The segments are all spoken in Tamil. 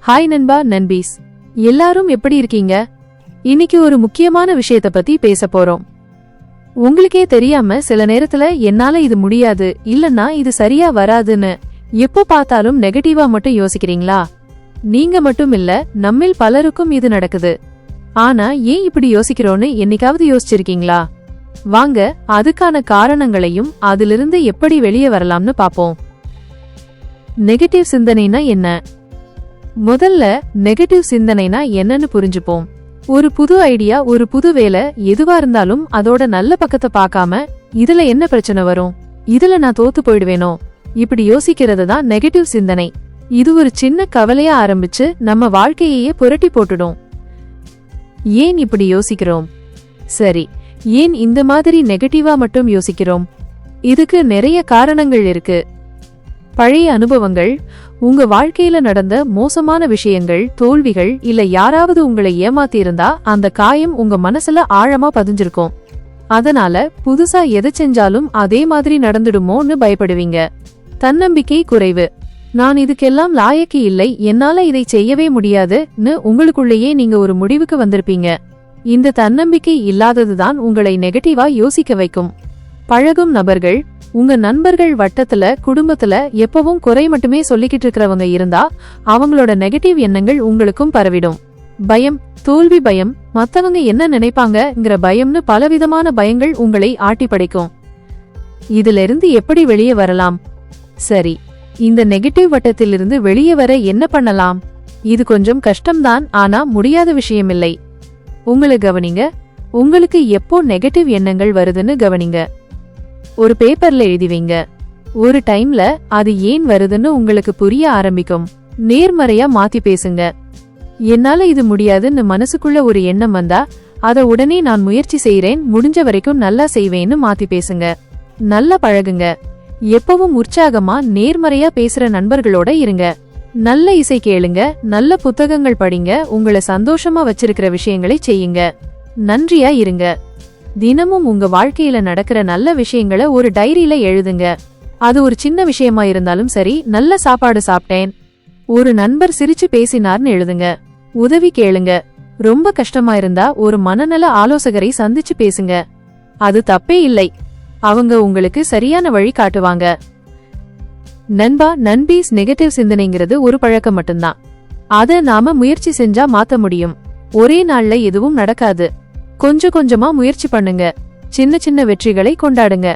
ஹாய் நண்பா நண்பீஸ், எல்லாரும் எப்படி இருக்கீங்க? இன்னைக்கு ஒரு முக்கியமான விஷயத்த பத்தி பேச போறோம். உங்களுக்கே தெரியாம சில நேரத்துல என்னால இது முடியாது, இல்லன்னா இது சரியா வராதுன்னு எப்போ பார்த்தாலும் நெகட்டிவா மட்டும் யோசிக்கிறீங்களா? நீங்க மட்டும் இல்ல, நம்மில் பலருக்கும் இது நடக்குது. ஆனா ஏன் இப்படி யோசிக்கிறோன்னு என்னைக்காவது யோசிச்சிருக்கீங்களா? வாங்க அதுக்கான காரணங்களையும் அதிலிருந்து எப்படி வெளியே வரலாம்னு பாப்போம். நெகட்டிவ் சிந்தனைனா என்ன? முதல்ல நெகட்டிவ் சிந்தனைனா என்னன்னு புரிஞ்சுப்போம். ஒரு புது ஐடியா, ஒரு புது வேலை, எதுவா இருந்தாலும் அதோட நல்ல பக்கத்தை பார்க்காம இதுல என்ன பிரச்சனை வரும், இதுல நான் தோத்து போயிடுவேனோ, இப்படி யோசிக்கிறது தான் நெகட்டிவ் சிந்தனை. இது ஒரு சின்ன கவலையா ஆரம்பிச்சு நம்ம வாழ்க்கையே புரட்டி போட்டுடும். ஏன் இப்படி யோசிக்கிறோம்? சரி, ஏன் இந்த மாதிரி நெகட்டிவா மட்டும் யோசிக்கிறோம்? இதுக்கு நிறைய காரணங்கள் இருக்கு. பழைய அனுபவங்கள், உங்க வாழ்க்கையில நடந்த மோசமான விஷயங்கள், தோல்விகள், இல்ல யாராவது உங்களை ஏமாத்தி இருந்தா அந்த காயம் உங்க மனசுல ஆழமா பதிஞ்சிருக்கும். அதனால புதுசா எதை செஞ்சாலும் அதே மாதிரி நடந்துடுமோன்னு பயப்படுவீங்க. தன்னம்பிக்கை குறைவு, நான் இதுக்கெல்லாம் லாயக்கு இல்லை, என்னால இதை செய்யவே முடியாதுன்னு உங்களுக்குள்ளேயே நீங்க ஒரு முடிவுக்கு வந்திருப்பீங்க. இந்த தன்னம்பிக்கை இல்லாததுதான் உங்களை நெகட்டிவா யோசிக்க வைக்கும். பழகும் நபர்கள், உங்க நண்பர்கள் வட்டத்துல, குடும்பத்துல எப்பவும் குறை மட்டுமே சொல்லிக்கிட்டு இருக்கிறவங்க இருந்தா அவங்களோட நெகட்டிவ் எண்ணங்கள் உங்களுக்கும் பரவிடும். பயம், தோல்வி பயம், மத்தவங்க என்ன நினைப்பாங்கங்கிற பயம்னு பலவிதமான பயங்கள் உங்களை ஆட்டி படைக்கும். இதிலிருந்து எப்படி வெளியே வரலாம்? சரி, இந்த நெகட்டிவ் வட்டத்திலிருந்து வெளியே வர என்ன பண்ணலாம்? இது கொஞ்சம் கஷ்டம்தான், ஆனா முடியாத விஷயமில்லை. உங்களை கவனிங்க. உங்களுக்கு எப்போ நெகட்டிவ் எண்ணங்கள் வருதுன்னு கவனிங்க. ஒரு பேப்பர்ல எழுதிவீங்க. ஒரு டைம்ல அது ஏன் வருதுன்னு உங்களுக்கு புரிய ஆரம்பிக்கும். நேர்மறையா மாத்தி பேசுங்க. என்னால இது முடியாதுன்னு மனசுக்குள்ள ஒரு எண்ணம் வந்தா அத உடனே நான் முயற்சி செய்யறேன், முடிஞ்ச வரைக்கும் நல்லா செய்வேன்னு மாத்தி பேசுங்க. நல்லா பழகுங்க. எப்பவும் உற்சாகமா நேர்மறையா பேசுற நண்பர்களோட இருங்க. நல்ல இசை கேளுங்க, நல்ல புத்தகங்கள் படிங்க, உங்களை சந்தோஷமா வச்சிருக்கிற விஷயங்களை செய்யுங்க. நன்றியா இருங்க. தினமும் உங்க வாழ்க்கையில நடக்கிற நல்ல விஷயங்களை ஒரு டைரியில எழுதுங்க. அது ஒரு சின்ன விஷயமா இருந்தாலும் சரி. நல்ல சாப்பாடு சாப்பிட்டேன், ஒரு நண்பர் சிரிச்சு பேசினார்னு எழுதுங்க. உதவி கேளுங்க. ரொம்ப கஷ்டமா இருந்தா ஒரு மனநல ஆலோசகரை சந்திச்சு பேசுங்க. அது தப்பே இல்லை, அவங்க உங்களுக்கு சரியான வழி காட்டுவாங்க. நண்பா நண்பீஸ், நெகட்டிவ் சிந்தனைங்கிறது ஒரு பழக்கம் மட்டும்தான். அத நாம முயற்சி செஞ்சா மாத்த முடியும். ஒரே நாள்ல எதுவும் நடக்காது. கொஞ்சம் கொஞ்சமா முயற்சி பண்ணுங்க. சின்ன சின்ன வெற்றிகளை கொண்டாடுங்க.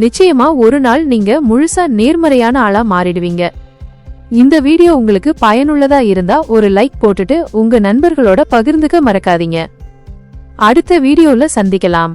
நிச்சயமா ஒரு நாள் நீங்க முழுசா நேர்மறையான ஆளா மாறிடுவீங்க. இந்த வீடியோ உங்களுக்கு பயனுள்ளதா இருந்தா ஒரு லைக் போட்டுட்டு உங்க நண்பர்களோட பகிர்ந்துக்க மறக்காதீங்க. அடுத்த வீடியோல சந்திக்கலாம்.